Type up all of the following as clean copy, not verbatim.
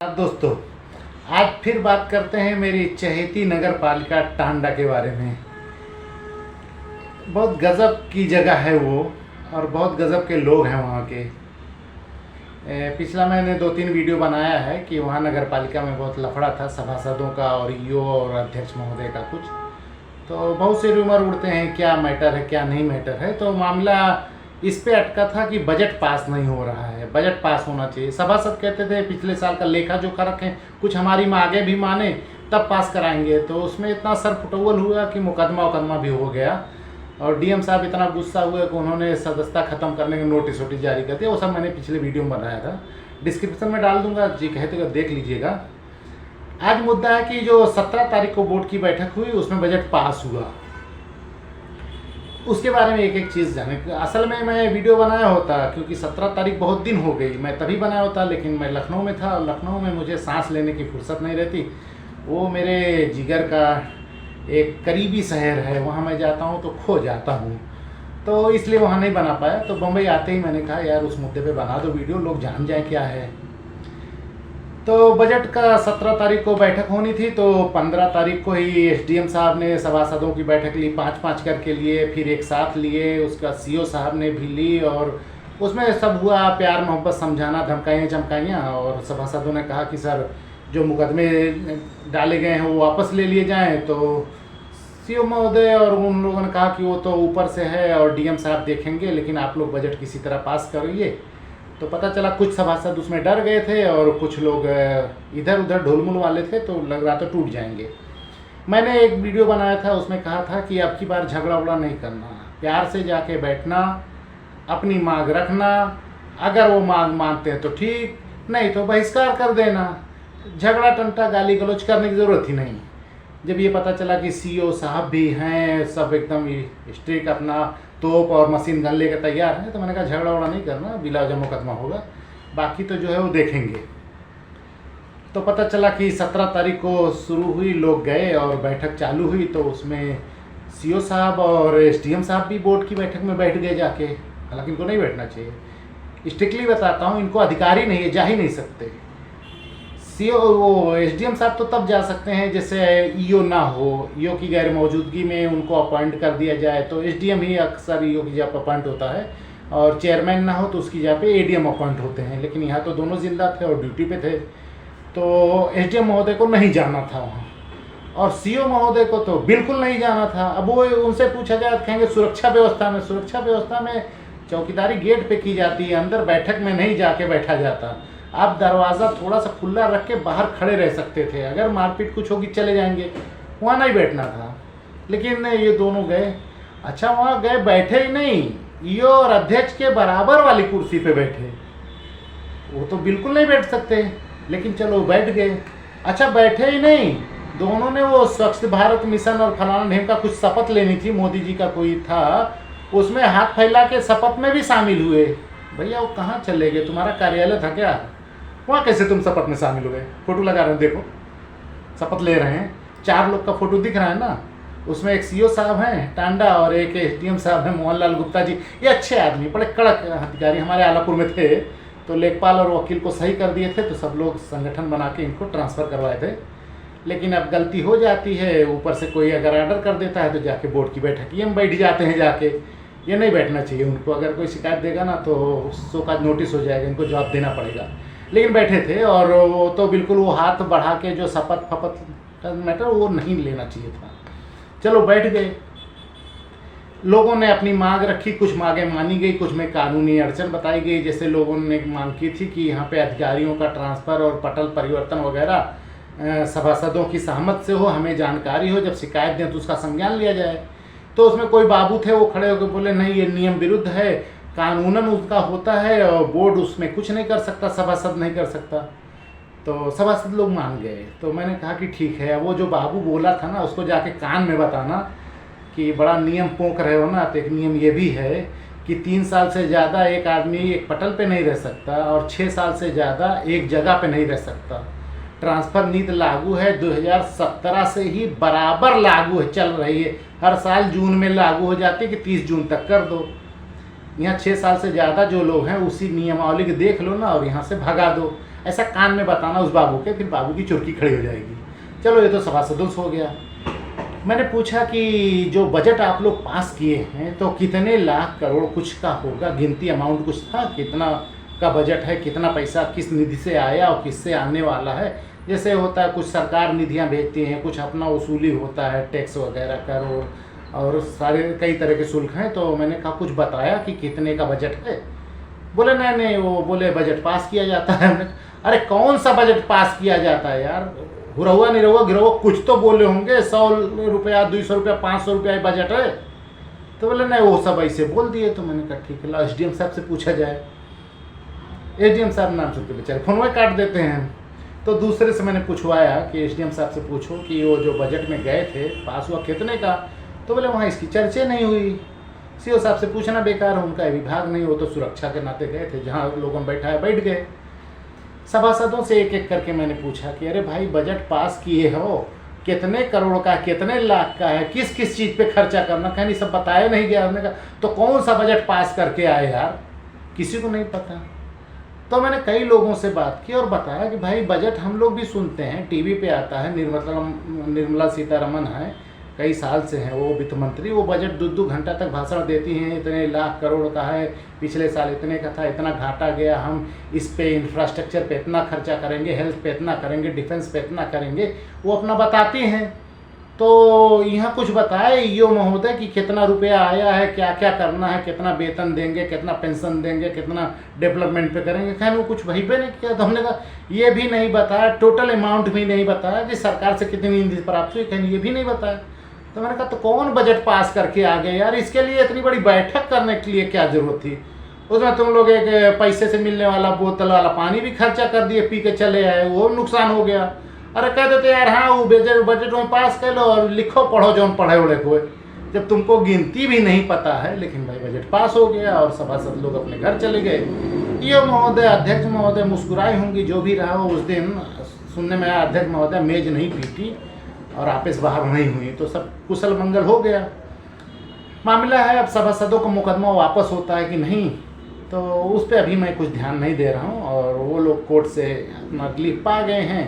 दोस्तों, आज फिर बात करते हैं मेरी चहेती नगर पालिका टांडा के बारे में। बहुत गज़ब की जगह है वो और बहुत गज़ब के लोग हैं वहाँ के। पिछला मैंने 2-3 वीडियो बनाया है कि वहाँ नगर पालिका में बहुत लफड़ा था सभासदों का और ईओ और अध्यक्ष महोदय का कुछ। तो बहुत से रूमर उड़ते हैं क्या मैटर है क्या नहीं मैटर है। तो मामला इस पे अटका था कि बजट पास नहीं हो रहा है, बजट पास होना चाहिए। सभासद कहते थे पिछले साल का लेखा जोखा रखें, कुछ हमारी मांगे भी माने तब पास कराएंगे। तो उसमें इतना सर फुटौल हुआ कि मुकदमा भी हो गया और डीएम साहब इतना गुस्सा हुए कि उन्होंने सदस्यता ख़त्म करने के नोटिस जारी कर दिया। वो सब मैंने पिछले वीडियो में बनाया था, डिस्क्रिप्शन में डाल दूंगा, जी कहते तो देख लीजिएगा। आज मुद्दा है कि जो 17 तारीख को बोर्ड की बैठक हुई उसमें बजट पास हुआ, उसके बारे में एक एक चीज़ जाने। असल में मैं वीडियो बनाया होता क्योंकि 17 तारीख बहुत दिन हो गई, मैं तभी बनाया होता, लेकिन मैं लखनऊ में था और लखनऊ में मुझे सांस लेने की फुर्सत नहीं रहती। वो मेरे जिगर का एक करीबी शहर है, वहाँ मैं जाता हूँ तो खो जाता हूँ, तो इसलिए वहाँ नहीं बना पाया। तो बम्बई आते ही मैंने कहा यार उस मुद्दे पे बना दो वीडियो, लोग जान जाए क्या है। तो बजट का 17 तारीख को बैठक होनी थी, तो 15 तारीख को ही एसडीएम साहब ने सभासदों की बैठक ली, 5-5 करके लिए, फिर एक साथ लिए, उसका सीओ साहब ने भी ली और उसमें सब हुआ प्यार मोहब्बत, समझाना, धमकाइयाँ चमकाइयाँ। और सभासदों ने कहा कि सर जो मुकदमे डाले गए हैं वो वापस ले लिए जाएँ। तो सीओ महोदय और उन लोगों ने कहा कि वो तो ऊपर से है और डीएम साहब देखेंगे, लेकिन आप लोग बजट किसी तरह पास करिए। तो पता चला कुछ सभासद उसमें डर गए थे और कुछ लोग इधर उधर ढोलमुल वाले थे, तो लग रहा था टूट जाएंगे। मैंने एक वीडियो बनाया था, उसमें कहा था कि अब की बार झगड़ा उगड़ा नहीं करना, प्यार से जाके बैठना, अपनी मांग रखना, अगर वो मांग मानते हैं तो ठीक, नहीं तो बहिष्कार कर देना। झगड़ा टंटा गाली गलौज करने की ज़रूरत ही नहीं। जब ये पता चला कि सीओ साहब भी हैं, सब एकदम स्ट्रिक्ट, अपना तोप और मशीन गन लेकर तैयार हैं, तो मैंने कहा झगड़ा वगड़ा नहीं करना, बिला वजह मुकदमा होगा, बाकी तो जो है वो देखेंगे। तो पता चला कि 17 तारीख को शुरू हुई, लोग गए और बैठक चालू हुई। तो उसमें सीओ साहब और एसडीएम साहब भी बोर्ड की बैठक में बैठ गए जाके। हालांकि इनको नहीं बैठना चाहिए, स्ट्रिक्टली बताता हूँ, इनको अधिकार ही नहीं है, जा ही नहीं सकते। सीओ वो एसडीएम साहब तो तब जा सकते हैं जैसे ईओ ना हो, ईओ की गैर मौजूदगी में उनको अपॉइंट कर दिया जाए, तो एसडीएम ही अक्सर ईओ की जगह अपॉइंट होता है, और चेयरमैन ना हो तो उसकी जगह पे एडीएम अपॉइंट होते हैं। लेकिन यहाँ तो दोनों जिंदा थे और ड्यूटी पे थे, तो एसडीएम महोदय को नहीं जाना था वहाँ, और सीओ महोदय को तो बिल्कुल नहीं जाना था। अब वो उनसे पूछा जाए, कहेंगे सुरक्षा व्यवस्था में चौकीदारी गेट पे की जाती है, अंदर बैठक में नहीं जाके बैठा जाता। आप दरवाज़ा थोड़ा सा खुला रख के बाहर खड़े रह सकते थे, अगर मारपीट कुछ होगी चले जाएंगे, वहाँ नहीं बैठना था। लेकिन ये दोनों गए। अच्छा, वहाँ गए, बैठे ही नहीं, ईओ और अध्यक्ष के बराबर वाली कुर्सी पे बैठे। वो तो बिल्कुल नहीं बैठ सकते, लेकिन चलो बैठ गए। अच्छा, बैठे ही नहीं, दोनों ने वो स्वच्छ भारत मिशन और फलाना ढेम का कुछ शपथ लेनी थी, मोदी जी का कोई था, उसमें हाथ फैला के शपथ में भी शामिल हुए। भैया वो कहाँ चले गए, तुम्हारा कार्यालय था क्या? वहाँ कैसे तुम शपथ में शामिल हुए? फोटो लगा रहे हैं, देखो शपथ ले रहे हैं, 4 लोग का फोटो दिख रहा है ना, उसमें एक सीओ साहब हैं टांडा और एक एसडीएम साहब हैं मोहनलाल गुप्ता जी। ये अच्छे आदमी, बड़े कड़क अधिकारी, हमारे आलापुर में थे, तो लेखपाल और वकील को सही कर दिए थे, तो सब लोग संगठन बना के इनको ट्रांसफ़र करवाए थे। लेकिन अब गलती हो जाती है, ऊपर से कोई अगर ऑर्डर कर देता है तो जाके बोर्ड की बैठक ये हम बैठ जाते हैं जाके। ये नहीं बैठना चाहिए उनको, अगर कोई शिकायत देगा ना तो उसको का नोटिस हो जाएगा, इनको जवाब देना पड़ेगा। लेकिन बैठे थे और वो तो बिल्कुल वो हाथ बढ़ा के जो शपथ फपथ का मैटर वो नहीं लेना चाहिए था। चलो बैठ गए, लोगों ने अपनी मांग रखी, कुछ मांगे मानी गई, कुछ में कानूनी अड़चन बताई गई। जैसे लोगों ने मांग की थी कि यहाँ पे अधिकारियों का ट्रांसफ़र और पटल परिवर्तन वगैरह सभासदों की सहमत से हो, हमें जानकारी हो, जब शिकायत दें तो उसका संज्ञान लिया जाए। तो उसमें कोई बाबू थे, वो खड़े होकर बोले नहीं ये नियम विरुद्ध है, कानूनन उसका होता है और बोर्ड उसमें कुछ नहीं कर सकता, सभासद नहीं कर सकता। तो सभासद लोग मान गए। तो मैंने कहा कि ठीक है, वो जो बाबू बोला था ना उसको जाके कान में बताना कि बड़ा नियम पोंक रहे हो ना, तो एक नियम ये भी है कि 3 साल से ज़्यादा एक आदमी एक पटल पे नहीं रह सकता और 6 साल से ज़्यादा एक जगह पे नहीं रह सकता। ट्रांसफ़र नीति लागू है, 2017 से ही बराबर लागू है, चल रही है, हर साल जून में लागू हो जाती है कि 30 जून तक कर दो। यहाँ 6 साल से ज़्यादा जो लोग हैं उसी नियमावली के देख लो ना और यहाँ से भगा दो। ऐसा कान में बताना उस बाबू के, फिर बाबू की चुरकी खड़ी हो जाएगी। चलो ये तो सभासदों से हो गया। मैंने पूछा कि जो बजट आप लोग पास किए हैं तो कितने लाख करोड़ कुछ का होगा, गिनती अमाउंट कुछ था, कितना का बजट है, कितना पैसा किस निधि से आया और किससे आने वाला है। जैसे होता है कुछ सरकार निधियां भेजती हैं, कुछ अपना वसूली होता है, टैक्स वगैरह कर और सारे कई तरह के शुल्क हैं। तो मैंने कहा कुछ बताया कि कितने का बजट है। बोले नहीं, वो बोले बजट पास किया जाता है। हमने अरे कौन सा बजट पास किया जाता है यार, हुआ नहीं रहुआ गिरहुआ कुछ तो बोले होंगे, 100 रुपया 200 रुपया 500 रुपया बजट है। तो बोले नहीं वो सब ऐसे बोल दिए। तो मैंने कहा ठीक है, SDM साहब से पूछा जाए। SDM साहब नाम सुन के बेचारे फोन में काट देते हैं। तो दूसरे से मैंने पूछवाया कि SDM साहब से पूछो कि वो जो बजट में गए थे पास हुआ कितने का। तो बोले वहाँ इसकी चर्चा नहीं हुई। CO साहब से पूछना बेकार, उनका विभाग नहीं, वो तो सुरक्षा के नाते गए थे, जहाँ लोगों बैठा है बैठ गए। सभासदों से एक एक करके मैंने पूछा कि अरे भाई बजट पास किए हो, कितने करोड़ का, कितने लाख का है, किस किस चीज़ पे खर्चा करना, कहीं सब बताया नहीं गया। हमने कहा तो कौन सा बजट पास करके आए यार, किसी को नहीं पता। तो मैंने कई लोगों से बात की और बताया कि भाई बजट हम लोग भी सुनते हैं, टीवी पे आता है, निर्मला सीतारमन है, कई साल से हैं वो वित्त मंत्री, वो बजट 2-2 घंटा तक भाषण देती हैं, इतने लाख करोड़ का है, पिछले साल इतने का था, इतना घाटा गया, हम इस पे इंफ्रास्ट्रक्चर पे इतना खर्चा करेंगे, हेल्थ पे इतना करेंगे, डिफेंस पे इतना करेंगे, वो अपना बताती हैं। तो यहाँ कुछ बताए ईओ महोदय कि कितना रुपया आया है, क्या क्या करना है, कितना वेतन देंगे, कितना पेंशन देंगे, कितना डेवलपमेंट पे करेंगे। खैर वो कुछ वही पे नहीं किया। तो हमने कहा ये भी नहीं बताया, टोटल अमाउंट भी नहीं बताया कि सरकार से कितनी निधि प्राप्त हुई, कहीं ये भी नहीं बताया। तो मैंने कहा तो कौन बजट पास करके आ गए यार, इसके लिए इतनी बड़ी बैठक करने के लिए क्या जरूरत थी। उसमें तुम लोग एक पैसे से मिलने वाला बोतल वाला पानी भी खर्चा कर दिए, पी के चले आए, वो नुकसान हो गया। अरे कह देते यार हाँ वो बजट में पास कर लो और लिखो पढ़ो जो पढ़े उड़े हुए, जब तुमको गिनती भी नहीं पता है। लेकिन भाई बजट पास हो गया और सभासद लोग अपने घर चले गए। ये महोदय, अध्यक्ष महोदय मुस्कुराई होंगी, जो भी रहा हो। उस दिन सुनने में आया अध्यक्ष महोदय मेज नहीं पीटी और आपस बाहर नहीं हुई, तो सब कुशल मंगल हो गया। मामला है अब सभासदों का मुकदमा वापस होता है कि नहीं, तो उस पर अभी मैं कुछ ध्यान नहीं दे रहा हूँ। और वो लोग कोर्ट से अपना रिलीफ पा गए हैं,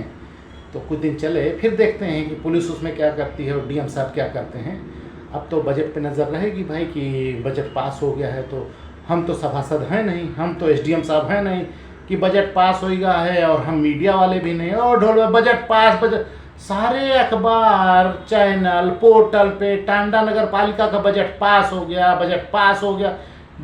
तो कुछ दिन चले फिर देखते हैं कि पुलिस उसमें क्या करती है और DM साहब क्या करते हैं। अब तो बजट पे नज़र रहेगी भाई कि बजट पास हो गया है, तो हम तो सभासद हैं नहीं, हम तो SDM साहब हैं नहीं कि बजट पास हो गया है, और हम मीडिया वाले भी नहीं। और ढोल बजट पास, बजट सारे अखबार चैनल पोर्टल पे टांडा नगर पालिका का बजट पास हो गया, बजट पास हो गया।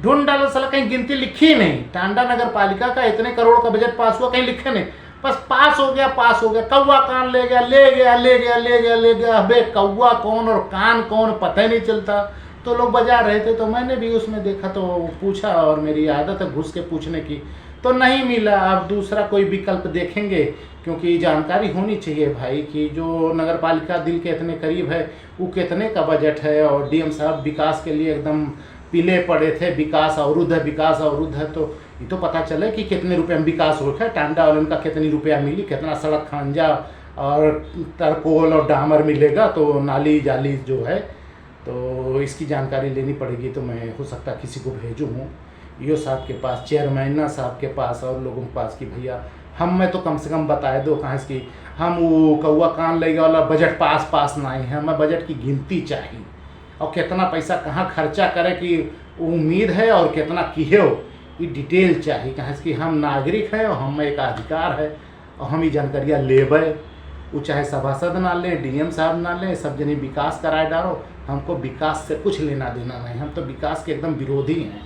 ढूंढ डालो साला, कहीं गिनती लिखी नहीं, टांडा नगर पालिका का इतने करोड़ का बजट पास हुआ, कहीं लिखे नहीं, बस पास हो गया पास हो गया। कौवा कान ले गया ले गया ले गया ले गया ले गया, अबे कौवा कौन और कान कौन पता ही नहीं चलता। तो लोग बजा रहे थे, तो मैंने भी उसमें देखा तो पूछा, और मेरी आदत है घुस के पूछने की, तो नहीं मिला। अब दूसरा कोई विकल्प देखेंगे, क्योंकि जानकारी होनी चाहिए भाई कि जो नगर पालिका दिल के इतने करीब है वो कितने का बजट है। और DM साहब विकास के लिए एकदम पीले पड़े थे, विकास अवरुद्ध है, विकास अवरुद्ध है। तो ये तो पता चले कि कितने रुपए में विकास हो रखा है, टांडा वाले उनका कितनी रुपया मिली, कितना सड़क खंजा और तरकोल और डामर मिलेगा, तो नाली जाली जो है, तो इसकी जानकारी लेनी पड़ेगी। तो मैं हो सकता किसी को भेजूँ ईओ साहब के पास, चेयरमैना साहब के पास और लोगों के पास कि भैया हमें तो कम से कम बताए दो कहाँ इसकी, हम वो कौवा कान लेगा वाला बजट पास नहीं है, हमें बजट की गिनती चाहिए और कितना पैसा कहाँ खर्चा करे कि उम्मीद है और कितना किए हो, ये डिटेल चाहिए। कहाँ इसकी हम नागरिक हैं और हमें एक अधिकार है और हम ये जानकारियाँ लेबै। वो चाहे सभासद ना लें, DM साहब ना लें, सब जने विकास कराए डालो, हमको विकास से कुछ लेना देना नहीं। हम तो विकास के एकदम विरोधी हैं,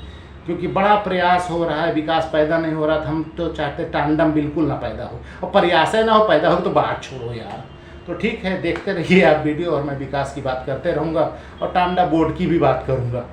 क्योंकि बड़ा प्रयास हो रहा है, विकास पैदा नहीं हो रहा था। हम तो चाहते टांडम बिल्कुल ना पैदा हो, और प्रयास ना हो, पैदा हो तो बात छोड़ो यार। तो ठीक है, देखते रहिए आप वीडियो, और मैं विकास की बात करते रहूँगा और टांडा बोर्ड की भी बात करूँगा।